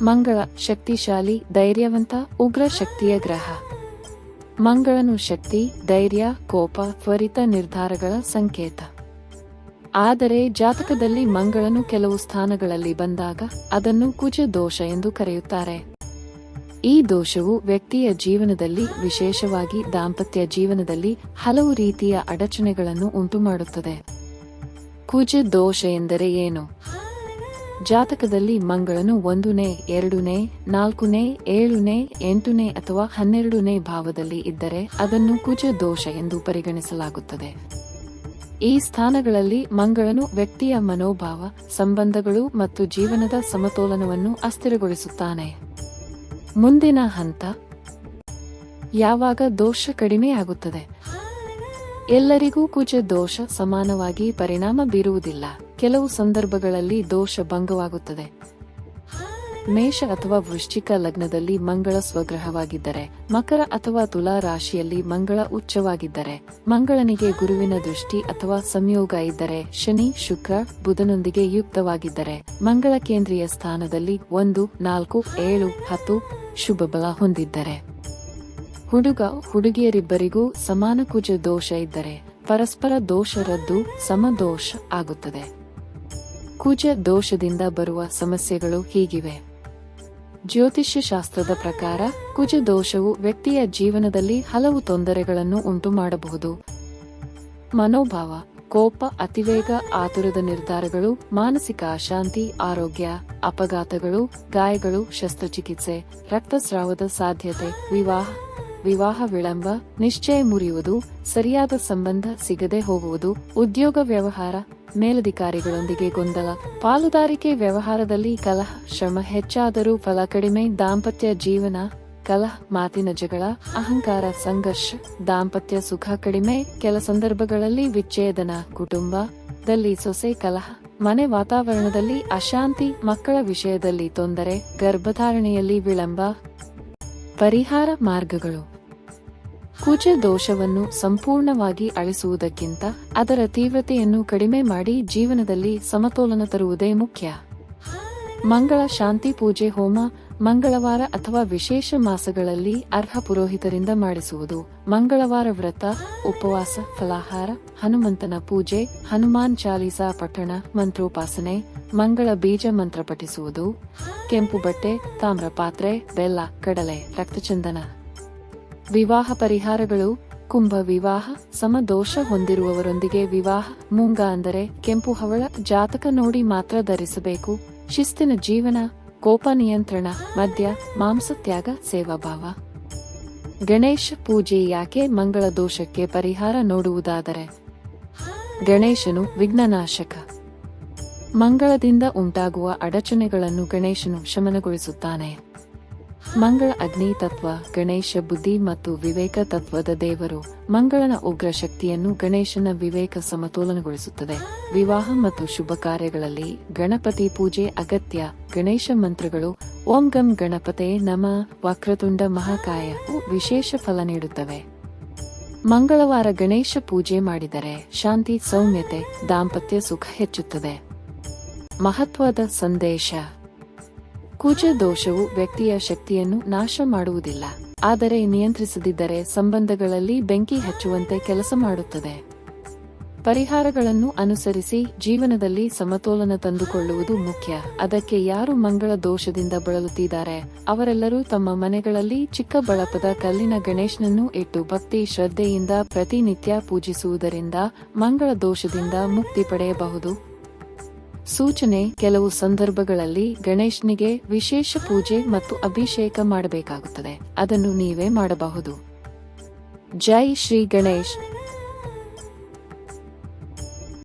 ಮಂಗಳ ಶಕ್ತಿಶಾಲಿ, ಧೈರ್ಯವಂತ, ಉಗ್ರ ಶಕ್ತಿಯ ಗ್ರಹ. ಮಂಗಳನು ಶಕ್ತಿ, ಧೈರ್ಯ, ಕೋಪ, ತ್ವರಿತ ನಿರ್ಧಾರಗಳ ಸಂಕೇತ. ಆದರೆ ಜಾತಕದಲ್ಲಿ ಮಂಗಳನು ಕೆಲವು ಸ್ಥಾನಗಳಲ್ಲಿ ಬಂದಾಗ ಅದನ್ನು ಕುಜ ದೋಷ ಎಂದು ಕರೆಯುತ್ತಾರೆ. ಈ ದೋಷವು ವ್ಯಕ್ತಿಯ ಜೀವನದಲ್ಲಿ, ವಿಶೇಷವಾಗಿ ದಾಂಪತ್ಯ ಜೀವನದಲ್ಲಿ ಹಲವು ರೀತಿಯ ಅಡಚಣೆಗಳನ್ನು ಉಂಟುಮಾಡುತ್ತದೆ. ಕುಜ ದೋಷ ಎಂದರೆ ಏನು? ಜಾತಕದಲ್ಲಿ ಮಂಗಳನು 1ನೇ, 2ನೇ, 4ನೇ, 7ನೇ, 8ನೇ ಅಥವಾ 12ನೇ ಭಾವದಲ್ಲಿ ಇದ್ದರೆ ಅದನ್ನು ಕುಜ ದೋಷ ಎಂದು ಪರಿಗಣಿಸಲಾಗುತ್ತದೆ. ಈ ಸ್ಥಾನಗಳಲ್ಲಿ ಮಂಗಳನು ವ್ಯಕ್ತಿಯ ಮನೋಭಾವ, ಸಂಬಂಧಗಳು ಮತ್ತು ಜೀವನದ ಸಮತೋಲನವನ್ನು ಅಸ್ಥಿರಗೊಳಿಸುತ್ತಾನೆ. ಮುಂದಿನ ಹಂತ: ಯಾವಾಗ ದೋಷ ಕಡಿಮೆಯಾಗುತ್ತದೆ? ಎಲ್ಲರಿಗೂ ಕುಜ ದೋಷ ಸಮಾನವಾಗಿ ಪರಿಣಾಮ ಬೀರುವುದಿಲ್ಲ. ಕೆಲವು ಸಂದರ್ಭಗಳಲ್ಲಿ ದೋಷ ಭಂಗವಾಗುತ್ತದೆ. ಮೇಷ ಅಥವಾ ವೃಶ್ಚಿಕ ಲಗ್ನದಲ್ಲಿ ಮಂಗಳ ಸ್ವಗ್ರಹವಾಗಿದ್ದರೆ, ಮಕರ ಅಥವಾ ತುಲಾ ರಾಶಿಯಲ್ಲಿ ಮಂಗಳ ಉಚ್ಚವಾಗಿದ್ದರೆ, ಮಂಗಳನಿಗೆ ಗುರುವಿನ ದೃಷ್ಟಿ ಅಥವಾ ಸಂಯೋಗ ಇದ್ದರೆ, ಶನಿ, ಶುಕ್ರ, ಬುಧನೊಂದಿಗೆ ಯುಕ್ತವಾಗಿದ್ದರೆ, ಮಂಗಳ ಕೇಂದ್ರೀಯ ಸ್ಥಾನದಲ್ಲಿ 1, 4, 7, 10 ಶುಭ ಬಲ ಹೊಂದಿದ್ದರೆ, ಹುಡುಗ ಹುಡುಗಿಯರಿಬ್ಬರಿಗೂ ಸಮಾನ ಕುಜ ದೋಷ ಇದ್ದರೆ ಪರಸ್ಪರ ದೋಷ ರದ್ದು ಸಮದೋಷ ಆಗುತ್ತದೆ. ಕುಜ ದೋಷದಿಂದ ಬರುವ ಸಮಸ್ಯೆಗಳು ಹೀಗಿವೆ. ಜ್ಯೋತಿಷ್ಯ ಶಾಸ್ತ್ರದ ಪ್ರಕಾರ ಕುಜ ದೋಷವು ವ್ಯಕ್ತಿಯ ಜೀವನದಲ್ಲಿ ಹಲವು ತೊಂದರೆಗಳನ್ನು ಉಂಟು ಮಾಡಬಹುದು. ಮನೋಭಾವ, ಕೋಪ, ಅತಿವೇಗ, ಆತುರದ ನಿರ್ಧಾರಗಳು, ಮಾನಸಿಕ ಅಶಾಂತಿ, ಆರೋಗ್ಯ, ಅಪಘಾತಗಳು, ಗಾಯಗಳು, ಶಸ್ತ್ರಚಿಕಿತ್ಸೆ, ರಕ್ತಸ್ರಾವದ ಸಾಧ್ಯತೆ, ವಿವಾಹ ವಿಳಂಬ, ನಿಶ್ಚಯ ಮುರಿಯುವುದು, ಸರಿಯಾದ ಸಂಬಂಧ ಸಿಗದೆ ಹೋಗುವುದು, ಉದ್ಯೋಗ ವ್ಯವಹಾರ, ಮೇಲಧಿಕಾರಿಗಳೊಂದಿಗೆ ಗೊಂದಲ, ಪಾಲುದಾರಿಕೆ ವ್ಯವಹಾರದಲ್ಲಿ ಕಲಹ, ಶ್ರಮ ಹೆಚ್ಚಾದರೂ ಫಲ ಕಡಿಮೆ, ದಾಂಪತ್ಯ ಜೀವನ, ಕಲಹ, ಮಾತಿನ ಜಗಳ, ಅಹಂಕಾರ, ಸಂಘರ್ಷ, ದಾಂಪತ್ಯ ಸುಖ ಕಡಿಮೆ, ಕೆಲ ಸಂದರ್ಭಗಳಲ್ಲಿ ವಿಚ್ಛೇದನ, ಕುಟುಂಬದಲ್ಲಿ ಸೊಸೆ ಕಲಹ, ಮನೆ ವಾತಾವರಣದಲ್ಲಿ ಅಶಾಂತಿ, ಮಕ್ಕಳ ವಿಷಯದಲ್ಲಿ ತೊಂದರೆ, ಗರ್ಭಧಾರಣೆಯಲ್ಲಿ ವಿಳಂಬ. ಪರಿಹಾರ ಮಾರ್ಗಗಳು: ಕುಜ ದೋಷವನ್ನು ಸಂಪೂರ್ಣವಾಗಿ ಅಳಿಸುವುದಕ್ಕಿಂತ ಅದರ ತೀವ್ರತೆಯನ್ನು ಕಡಿಮೆ ಮಾಡಿ ಜೀವನದಲ್ಲಿ ಸಮತೋಲನ ತರುವುದೇ ಮುಖ್ಯ. ಮಂಗಳ ಶಾಂತಿ ಪೂಜೆ, ಹೋಮ, ಮಂಗಳವಾರ ಅಥವಾ ವಿಶೇಷ ಮಾಸಗಳಲ್ಲಿ ಅರ್ಹ ಪುರೋಹಿತರಿಂದ ಮಾಡಿಸುವುದು, ಮಂಗಳವಾರ ವ್ರತ, ಉಪವಾಸ, ಫಲಾಹಾರ, ಹನುಮಂತನ ಪೂಜೆ, ಹನುಮಾನ್ ಚಾಲೀಸಾ ಪಠಣ, ಮಂತ್ರೋಪಾಸನೆ, ಮಂಗಳ ಬೀಜ ಮಂತ್ರ ಪಠಿಸುವುದು, ಕೆಂಪು ಬಟ್ಟೆ, ತಾಮ್ರ ಪಾತ್ರೆ, ಬೆಲ್ಲ, ಕಡಲೆ, ರಕ್ತಚಂದನ. ವಿವಾಹ ಪರಿಹಾರಗಳು: ಕುಂಭ ವಿವಾಹ, ಸಮದೋಷ ಹೊಂದಿರುವವರೊಂದಿಗೆ ವಿವಾಹ, ಮೂಂಗ ಅಂದರೆ ಕೆಂಪು ಹವಳ, ಜಾತಕ ನೋಡಿ ಮಾತ್ರ ಧರಿಸಬೇಕು, ಶಿಸ್ತಿನ ಜೀವನ, ಕೋಪ ನಿಯಂತ್ರಣ, ಮದ್ಯ, ಮಾಂಸ ತ್ಯಾಗ, ಸೇವಾಭಾವ. ಗಣೇಶ ಪೂಜೆ ಯಾಕೆ? ಮಂಗಳ ದೋಷಕ್ಕೆ ಪರಿಹಾರ ನೋಡುವುದಾದರೆ, ಗಣೇಶನು ವಿಘ್ನನಾಶಕ. ಮಂಗಳದಿಂದ ಉಂಟಾಗುವ ಅಡಚಣೆಗಳನ್ನು ಗಣೇಶನು ಶಮನಗೊಳಿಸುತ್ತಾನೆ. ಮಂಗಳ ಅಗ್ನಿ ತತ್ವ, ಗಣೇಶ ಬುದ್ಧಿ ಮತ್ತು ವಿವೇಕ ತತ್ವದ ದೇವರು. ಮಂಗಳನ ಉಗ್ರ ಶಕ್ತಿಯನ್ನು ಗಣೇಶನ ವಿವೇಕ ಸಮತೋಲನಗೊಳಿಸುತ್ತದೆ. ವಿವಾಹ ಮತ್ತು ಶುಭ ಕಾರ್ಯಗಳಲ್ಲಿ ಗಣಪತಿ ಪೂಜೆ ಅಗತ್ಯ. ಗಣೇಶ ಮಂತ್ರಗಳು: ಓಂ ಗಂ ಗಣಪತೆ ನಮಃ, ವಕ್ರತುಂಡ ಮಹಾಕಾಯ ವಿಶೇಷ ಫಲ ನೀಡುತ್ತವೆ. ಮಂಗಳವಾರ ಗಣೇಶ ಪೂಜೆ ಮಾಡಿದರೆ ಶಾಂತಿ, ಸೌಮ್ಯತೆ, ದಾಂಪತ್ಯ ಸುಖ ಹೆಚ್ಚುತ್ತದೆ. ಮಹತ್ವದ ಸಂದೇಶ: ಕುಜ ದೋಷವು ವ್ಯಕ್ತಿಯ ಶಕ್ತಿಯನ್ನು ನಾಶ ಮಾಡುವುದಿಲ್ಲ, ಆದರೆ ನಿಯಂತ್ರಿಸದಿದ್ದರೆ ಸಂಬಂಧಗಳಲ್ಲಿ ಬೆಂಕಿ ಹಚ್ಚುವಂತೆ ಕೆಲಸ ಮಾಡುತ್ತದೆ. ಪರಿಹಾರಗಳನ್ನು ಅನುಸರಿಸಿ ಜೀವನದಲ್ಲಿ ಸಮತೋಲನ ತಂದುಕೊಳ್ಳುವುದು ಮುಖ್ಯ. ಅದಕ್ಕೆ ಯಾರು ಮಂಗಳ ದೋಷದಿಂದ ಬಳಲುತ್ತಿದ್ದಾರೆ ಅವರೆಲ್ಲರೂ ತಮ್ಮ ಮನೆಗಳಲ್ಲಿ ಚಿಕ್ಕಬಳಪದ ಕಲ್ಲಿನ ಗಣೇಶನನ್ನು ಇಟ್ಟು ಭಕ್ತಿ ಶ್ರದ್ಧೆಯಿಂದ ಪ್ರತಿನಿತ್ಯ ಪೂಜಿಸುವುದರಿಂದ ಮಂಗಳ ದೋಷದಿಂದ ಮುಕ್ತಿ ಪಡೆಯಬಹುದು. ಸೂಚನೆ: ಕೆಲವು ಸಂದರ್ಭಗಳಲ್ಲಿ ಗಣೇಶನಿಗೆ ವಿಶೇಷ ಪೂಜೆ ಮತ್ತು ಅಭಿಷೇಕ ಮಾಡಬೇಕಾಗುತ್ತದೆ. ಅದನ್ನು ನೀವೇ ಮಾಡಬಹುದು. ಜೈ ಶ್ರೀ ಗಣೇಶ್.